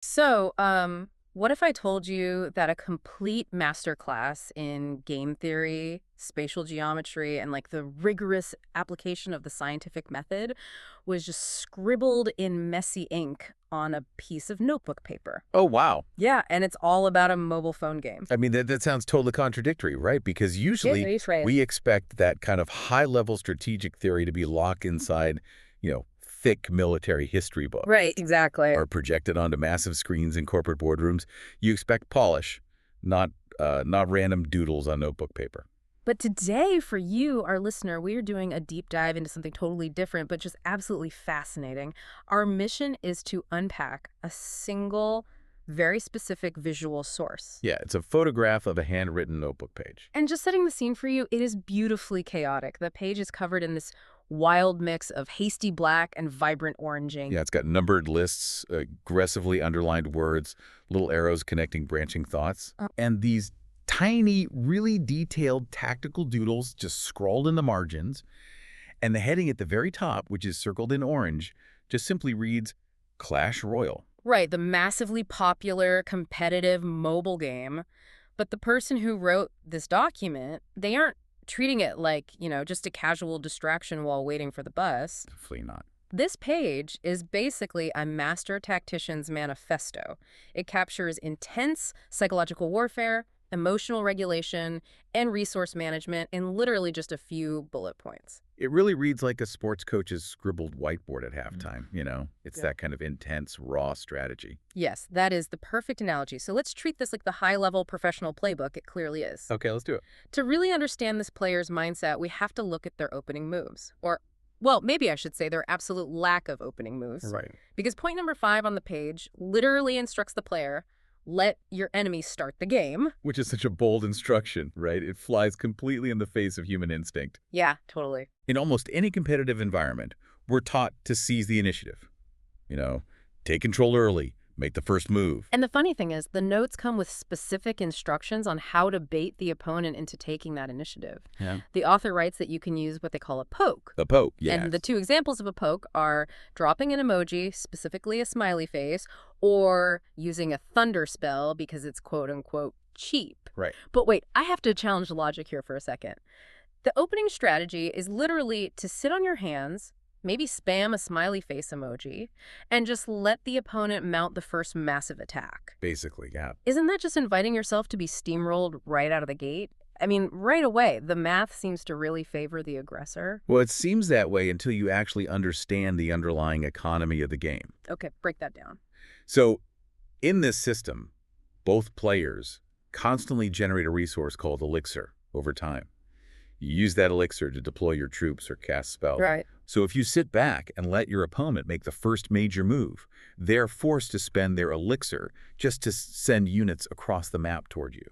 So, what if I told you that a complete masterclass in game theory, spatial geometry, and like the rigorous application of the scientific method was just scribbled in messy ink on a piece of notebook paper? Oh, wow. Yeah, and it's all about a mobile phone game. I mean, that sounds totally contradictory, right? Because It usually is right. we expect that kind of high-level strategic theory to be locked inside, thick military history books Right, exactly. or projected onto massive screens in corporate boardrooms. You expect polish, not not random doodles on notebook paper. But today, for you, our listener, we are doing a deep dive into something totally different, but just absolutely fascinating. Our mission is to unpack a single, very specific visual source. Yeah, it's a photograph of a handwritten notebook page. And just setting the scene for you, it is beautifully chaotic. The page is covered in this wild mix of hasty black and vibrant oranging. Yeah, it's got numbered lists, aggressively underlined words, little arrows connecting branching thoughts, and these tiny, really detailed tactical doodles just scrawled in the margins. And the heading at the very top, which is circled in orange, just simply reads Clash Royale. Right, the massively popular, competitive mobile game. But the person who wrote this document, they aren't treating it like, just a casual distraction while waiting for the bus. Definitely not. This page is basically a master tactician's manifesto. It captures intense psychological warfare, emotional regulation, and resource management in literally just a few bullet points. It really reads like a sports coach's scribbled whiteboard at halftime. It's Yeah. that kind of intense, raw strategy. Yes, that is the perfect analogy. So let's treat this like the high-level professional playbook it clearly is. Okay, let's do it. To really understand this player's mindset, we have to look at their opening moves. Or, well, maybe I should say their absolute lack of opening moves. Right. Because point number 5 on the page literally instructs the player, let your enemy start the game. Which is such a bold instruction, right? It flies completely in the face of human instinct. Yeah, totally. In almost any competitive environment, we're taught to seize the initiative. You know, take control early, make the first move. And the funny thing is, the notes come with specific instructions on how to bait the opponent into taking that initiative. Yeah. The author writes that you can use what they call a poke. The poke, yes. And the two examples of a poke are dropping an emoji, specifically a smiley face, or using a thunder spell because it's quote-unquote cheap. Right. But wait, I have to challenge the logic here for a second. The opening strategy is literally to sit on your hands, maybe spam a smiley face emoji, and just let the opponent mount the first massive attack. Basically, yeah. Isn't that just inviting yourself to be steamrolled right out of the gate? I mean, right away, the math seems to really favor the aggressor. Well, it seems that way until you actually understand the underlying economy of the game. Okay, break that down. So, in this system, both players constantly generate a resource called Elixir over time. You use that Elixir to deploy your troops or cast spells. Right. So if you sit back and let your opponent make the first major move, they're forced to spend their Elixir just to send units across the map toward you.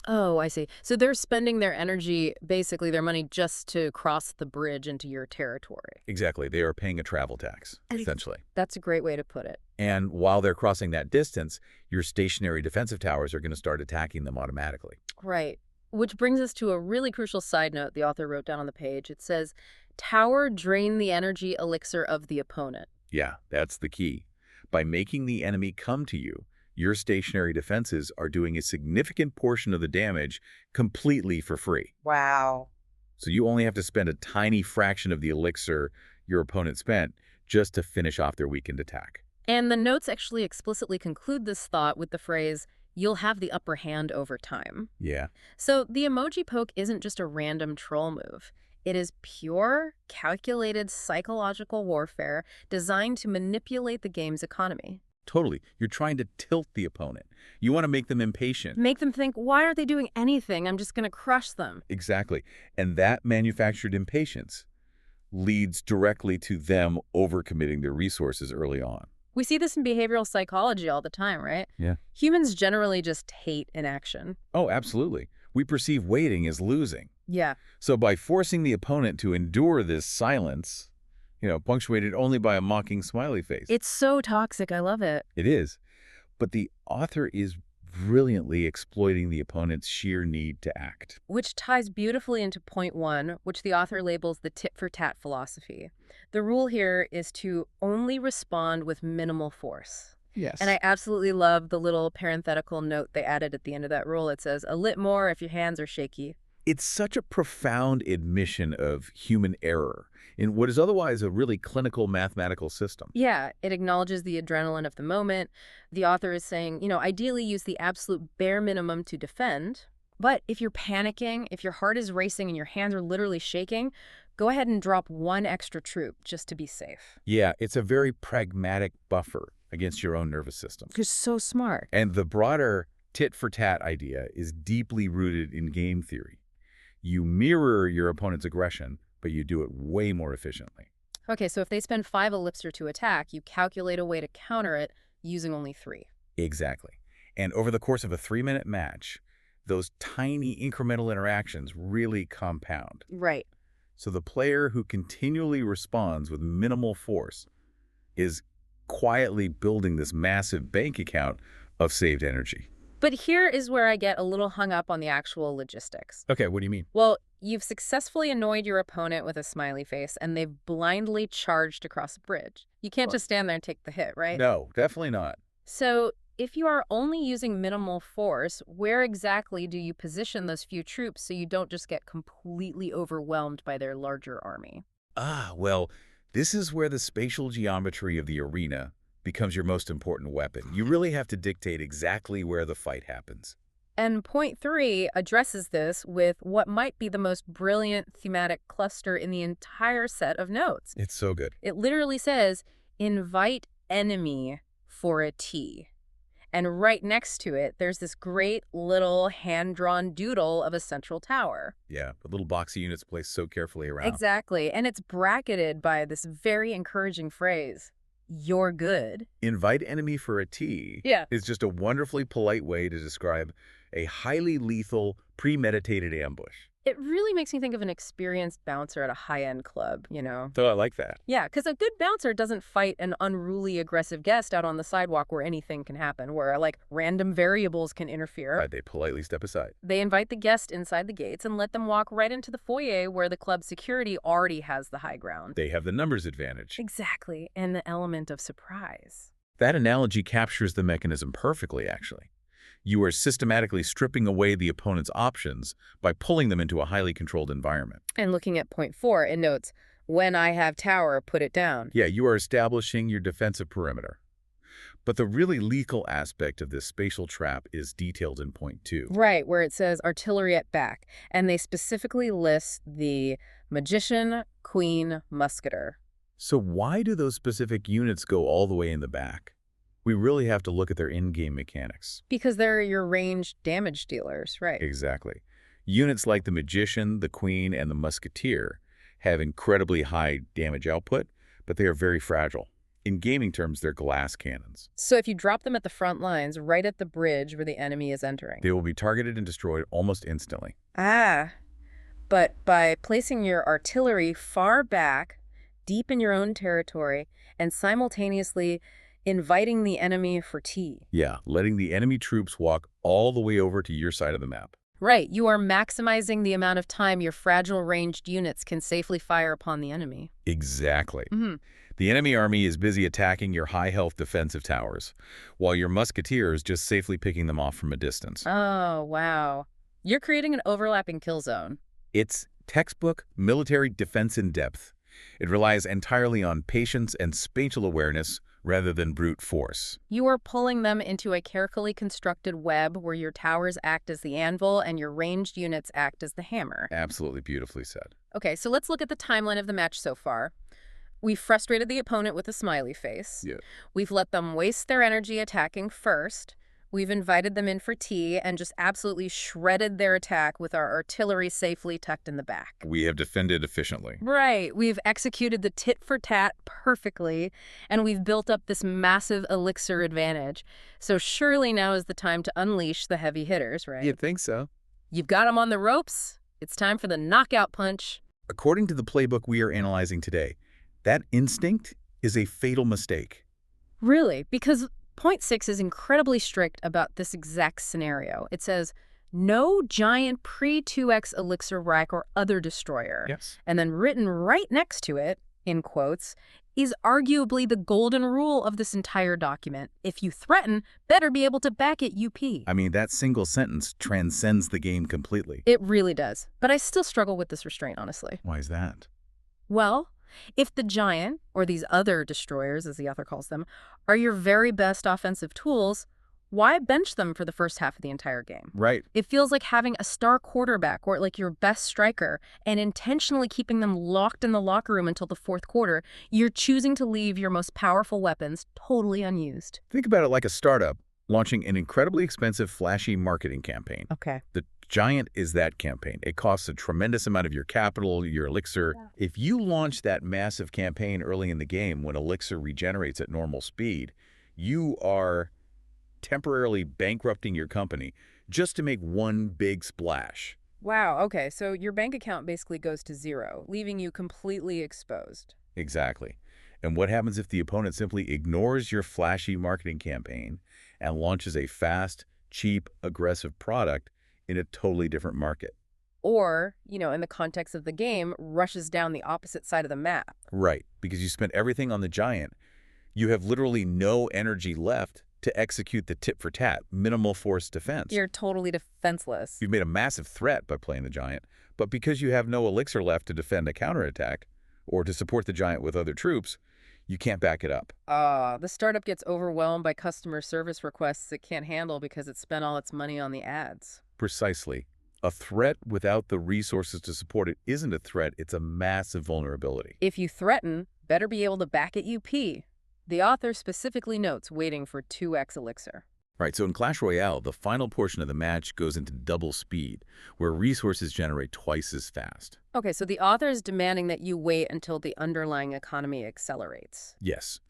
Oh, I see. So they're spending their energy, basically their money, just to cross the bridge into your territory. Exactly. They are paying a travel tax, I- essentially. That's a great way to put it. And while they're crossing that distance, your stationary defensive towers are going to start attacking them automatically. Right. Which brings us to a really crucial side note the author wrote down on the page. It says, tower drain the energy elixir of the opponent. Yeah, that's the key. By making the enemy come to you, your stationary defenses are doing a significant portion of the damage completely for free. Wow. So you only have to spend a tiny fraction of the elixir your opponent spent just to finish off their weakened attack. And the notes actually explicitly conclude this thought with the phrase, you'll have the upper hand over time. Yeah. So the emoji poke isn't just a random troll move. It is pure, calculated psychological warfare designed to manipulate the game's economy. Totally. You're trying to tilt the opponent. You want to make them impatient. Make them think, why aren't they doing anything? I'm just going to crush them. Exactly. And that manufactured impatience leads directly to them overcommitting their resources early on. We see this in behavioral psychology all the time, right? Yeah. Humans generally just hate inaction. Oh, absolutely. We perceive waiting as losing. Yeah. So by forcing the opponent to endure this silence, punctuated only by a mocking smiley face. It's so toxic. I love it. It is. But the author is brilliantly exploiting the opponent's sheer need to act. Which ties beautifully into point 1, which the author labels the tit-for-tat philosophy. The rule here is to only respond with minimal force. And Yes. I absolutely love the little parenthetical note they added at the end of that rule. It says, a lit more if your hands are shaky. It's such a profound admission of human error in what is otherwise a really clinical mathematical system. Yeah, it acknowledges the adrenaline of the moment. The author is saying, ideally use the absolute bare minimum to defend. But if you're panicking, if your heart is racing and your hands are literally shaking, go ahead and drop one extra troop just to be safe. Yeah, it's a very pragmatic buffer against your own nervous system. You're so smart. And the broader tit-for-tat idea is deeply rooted in game theory. You mirror your opponent's aggression, but you do it way more efficiently. Okay, so if they spend 5 elixir to attack, you calculate a way to counter it using only 3. Exactly. And over the course of a 3-minute match, those tiny incremental interactions really compound. Right. So the player who continually responds with minimal force is quietly building this massive bank account of saved energy. But here is where I get a little hung up on the actual logistics. Okay, what do you mean? Well, you've successfully annoyed your opponent with a smiley face, and they've blindly charged across a bridge. You can't just stand there and take the hit, right? No, definitely not. So if you are only using minimal force, where exactly do you position those few troops so you don't just get completely overwhelmed by their larger army? Well, this is where the spatial geometry of the arena becomes your most important weapon. You really have to dictate exactly where the fight happens. And point 3 addresses this with what might be the most brilliant thematic cluster in the entire set of notes. It's so good. It literally says, invite enemy for a T. And right next to it, there's this great little hand-drawn doodle of a central tower. Yeah, the little boxy units placed so carefully around. Exactly. And it's bracketed by this very encouraging phrase, you're good. Invite enemy for a T Yeah. is just a wonderfully polite way to describe a highly lethal, premeditated ambush. It really makes me think of an experienced bouncer at a high-end club, So I like that. Yeah, because a good bouncer doesn't fight an unruly, aggressive guest out on the sidewalk where anything can happen, where, like, random variables can interfere. They politely step aside. They invite the guest inside the gates and let them walk right into the foyer where the club security already has the high ground. They have the numbers advantage. Exactly, and the element of surprise. That analogy captures the mechanism perfectly, actually. You are systematically stripping away the opponent's options by pulling them into a highly controlled environment. And looking at point 4, it notes, when I have tower, put it down. Yeah, you are establishing your defensive perimeter. But the really lethal aspect of this spatial trap is detailed in point 2. Right, where it says artillery at back, and they specifically list the magician, queen, musketeer. So why do those specific units go all the way in the back? We really have to look at their in-game mechanics. Because they're your ranged damage dealers, right? Exactly. Units like the Magician, the Queen, and the Musketeer have incredibly high damage output, but they are very fragile. In gaming terms, they're glass cannons. So if you drop them at the front lines, right at the bridge where the enemy is entering. They will be targeted and destroyed almost instantly. But by placing your artillery far back, deep in your own territory, and simultaneously inviting the enemy for tea. Yeah, letting the enemy troops walk all the way over to your side of the map. Right, you are maximizing the amount of time your fragile ranged units can safely fire upon the enemy. Exactly. The enemy army is busy attacking your high-health defensive towers, while your musketeer is just safely picking them off from a distance. Oh, wow. You're creating an overlapping kill zone. It's textbook military defense in depth. It relies entirely on patience and spatial awareness rather than brute force. You are pulling them into a carefully constructed web where your towers act as the anvil and your ranged units act as the hammer. Absolutely beautifully said. Okay, so let's look at the timeline of the match so far. We've frustrated the opponent with a smiley face. Yeah. We've let them waste their energy attacking first. We've invited them in for tea and just absolutely shredded their attack with our artillery safely tucked in the back. We have defended efficiently. Right. We've executed the tit-for-tat perfectly, and we've built up this massive elixir advantage. So surely now is the time to unleash the heavy hitters, right? You'd think so. You've got them on the ropes. It's time for the knockout punch. According to the playbook we are analyzing today, that instinct is a fatal mistake. Really? Because Point 6 is incredibly strict about this exact scenario. It says, no giant pre-2x elixir rack or other destroyer. Yes. And then written right next to it, in quotes, is arguably the golden rule of this entire document. If you threaten, better be able to back it UP. I mean, that single sentence transcends the game completely. It really does. But I still struggle with this restraint, honestly. Why is that? Well, if the giant, or these other destroyers, as the author calls them, are your very best offensive tools, why bench them for the first half of the entire game? Right. It feels like having a star quarterback or like your best striker and intentionally keeping them locked in the locker room until the fourth quarter. You're choosing to leave your most powerful weapons totally unused. Think about it like a startup launching an incredibly expensive, flashy marketing campaign. Okay. The giant is that campaign. It costs a tremendous amount of your capital, your elixir. Yeah. If you launch that massive campaign early in the game when elixir regenerates at normal speed, you are temporarily bankrupting your company just to make one big splash. Wow, okay, so your bank account basically goes to zero, leaving you completely exposed. Exactly. And what happens if the opponent simply ignores your flashy marketing campaign and launches a fast, cheap, aggressive product in a totally different market? Or, in the context of the game, rushes down the opposite side of the map. Right, because you spent everything on the giant. You have literally no energy left to execute the tit-for-tat, minimal force defense. You're totally defenseless. You've made a massive threat by playing the giant, but because you have no elixir left to defend a counterattack or to support the giant with other troops, you can't back it up. The startup gets overwhelmed by customer service requests it can't handle because it spent all its money on the ads. Precisely. A threat without the resources to support it isn't a threat, it's a massive vulnerability. If you threaten, better be able to back it UP. The author specifically notes waiting for 2x elixir. Right, so in Clash Royale, the final portion of the match goes into double speed, where resources generate twice as fast. Okay, so the author is demanding that you wait until the underlying economy accelerates. Yes.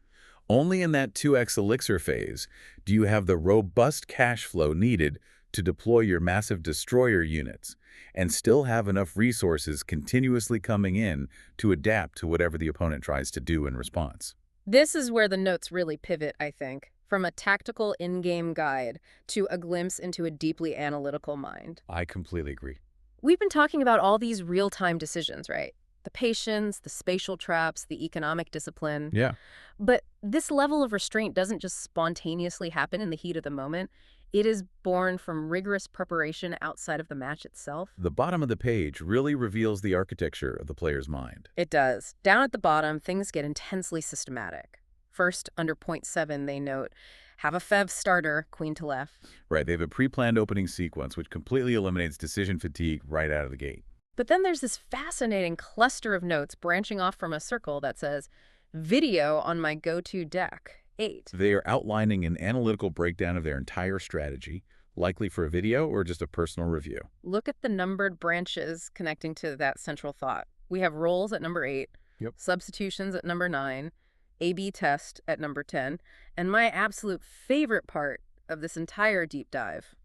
Only in that 2x elixir phase do you have the robust cash flow needed to deploy your massive destroyer units and still have enough resources continuously coming in to adapt to whatever the opponent tries to do in response. This is where the notes really pivot, I think, from a tactical in-game guide to a glimpse into a deeply analytical mind. I completely agree. We've been talking about all these real-time decisions, right? The patience, the spatial traps, the economic discipline. Yeah. But this level of restraint doesn't just spontaneously happen in the heat of the moment. It is born from rigorous preparation outside of the match itself. The bottom of the page really reveals the architecture of the player's mind. It does. Down at the bottom, things get intensely systematic. First, under point 7, they note, have a Fev starter, queen to left. Right, they have a pre-planned opening sequence which completely eliminates decision fatigue right out of the gate. But then there's this fascinating cluster of notes branching off from a circle that says, video on my go-to deck, 8. They are outlining an analytical breakdown of their entire strategy, likely for a video or just a personal review. Look at the numbered branches connecting to that central thought. We have roles at number 8, substitutions at number 9, A/B test at number 10, and my absolute favorite part of this entire deep dive,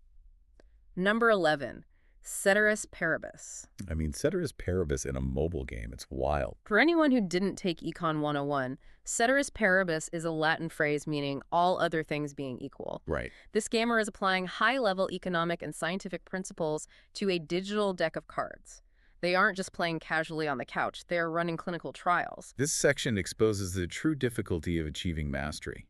number 11, Ceteris Paribus. I mean, Ceteris Paribus in a mobile game, it's wild. For anyone who didn't take Econ 101, Ceteris Paribus is a Latin phrase meaning all other things being equal. Right. This gamer is applying high-level economic and scientific principles to a digital deck of cards. They aren't just playing casually on the couch, they are running clinical trials. This section exposes the true difficulty of achieving mastery,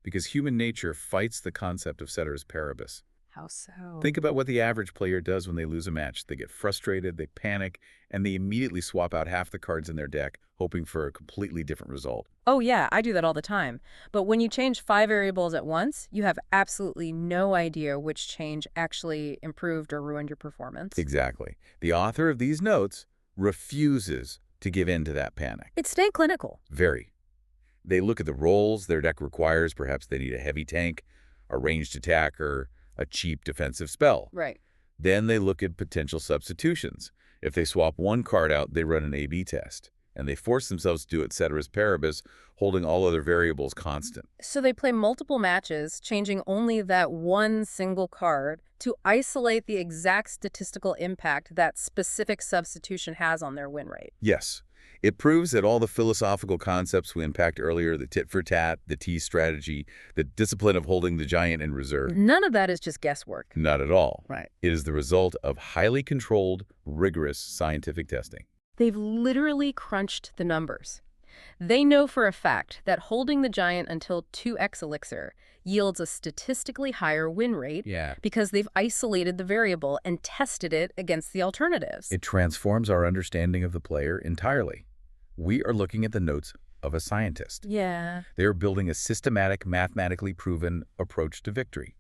because human nature fights the concept of Ceteris Paribus. How so? Think about what the average player does when they lose a match. They get frustrated, they panic, and they immediately swap out half the cards in their deck, hoping for a completely different result. Oh yeah, I do that all the time. But when you change 5 variables at once, you have absolutely no idea which change actually improved or ruined your performance. Exactly. The author of these notes refuses to give in to that panic. It's staying clinical. Very. They look at the roles their deck requires. Perhaps they need a heavy tank, a ranged attacker, a cheap defensive spell. Right. Then they look at potential substitutions. If they swap one card out, they run an A/B test. And they force themselves to do it Ceteris Paribus, holding all other variables constant. So they play multiple matches, changing only that one single card to isolate the exact statistical impact that specific substitution has on their win rate. Yes. It proves that all the philosophical concepts we unpacked earlier, the tit-for-tat, the T strategy, the discipline of holding the giant in reserve. None of that is just guesswork. Not at all. Right. It is the result of highly controlled, rigorous scientific testing. They've literally crunched the numbers. They know for a fact that holding the giant until 2x elixir yields a statistically higher win rate Yeah. because they've isolated the variable and tested it against the alternatives. It transforms our understanding of the player entirely. We are looking at the notes of a scientist. Yeah. They are building a systematic, mathematically proven approach to victory.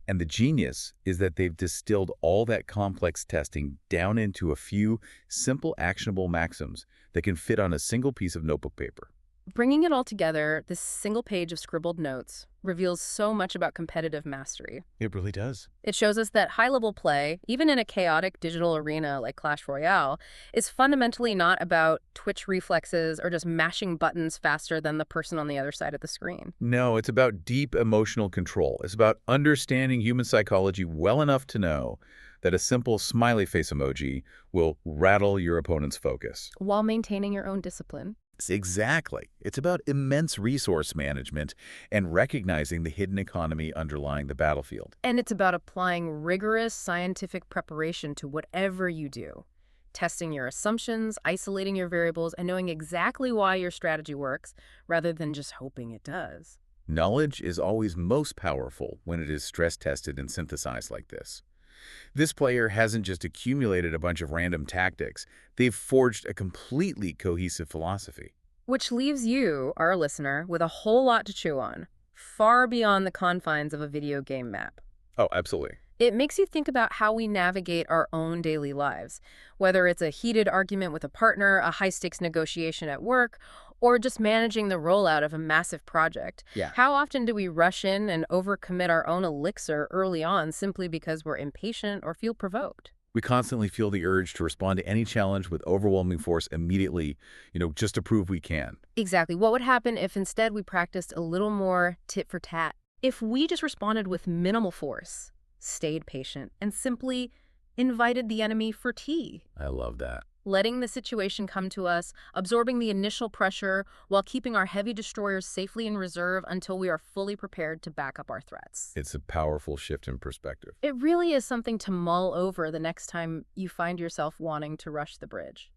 And the genius is that they've distilled all that complex testing down into a few simple, actionable maxims that can fit on a single piece of notebook paper. Bringing it all together, this single page of scribbled notes reveals so much about competitive mastery. It really does. It shows us that high-level play, even in a chaotic digital arena like Clash Royale, is fundamentally not about twitch reflexes or just mashing buttons faster than the person on the other side of the screen. No, it's about deep emotional control. It's about understanding human psychology well enough to know that a simple smiley face emoji will rattle your opponent's focus. While maintaining your own discipline. Exactly. It's about immense resource management and recognizing the hidden economy underlying the battlefield. And it's about applying rigorous scientific preparation to whatever you do. Testing your assumptions, isolating your variables, and knowing exactly why your strategy works, rather than just hoping it does. Knowledge is always most powerful when it is stress-tested and synthesized like this. This player hasn't just accumulated a bunch of random tactics, they've forged a completely cohesive philosophy. Which leaves you, our listener, with a whole lot to chew on, far beyond the confines of a video game map. Oh, absolutely. It makes you think about how we navigate our own daily lives, whether it's a heated argument with a partner, a high-stakes negotiation at work, or just managing the rollout of a massive project. Yeah. How often do we rush in and overcommit our own elixir early on simply because we're impatient or feel provoked? We constantly feel the urge to respond to any challenge with overwhelming force immediately, just to prove we can. Exactly. What would happen if instead we practiced a little more tit for tat? If we just responded with minimal force, stayed patient, and simply invited the enemy for tea. I love that. Letting the situation come to us, absorbing the initial pressure, while keeping our heavy destroyers safely in reserve until we are fully prepared to back up our threats. It's a powerful shift in perspective. It really is something to mull over the next time you find yourself wanting to rush the bridge.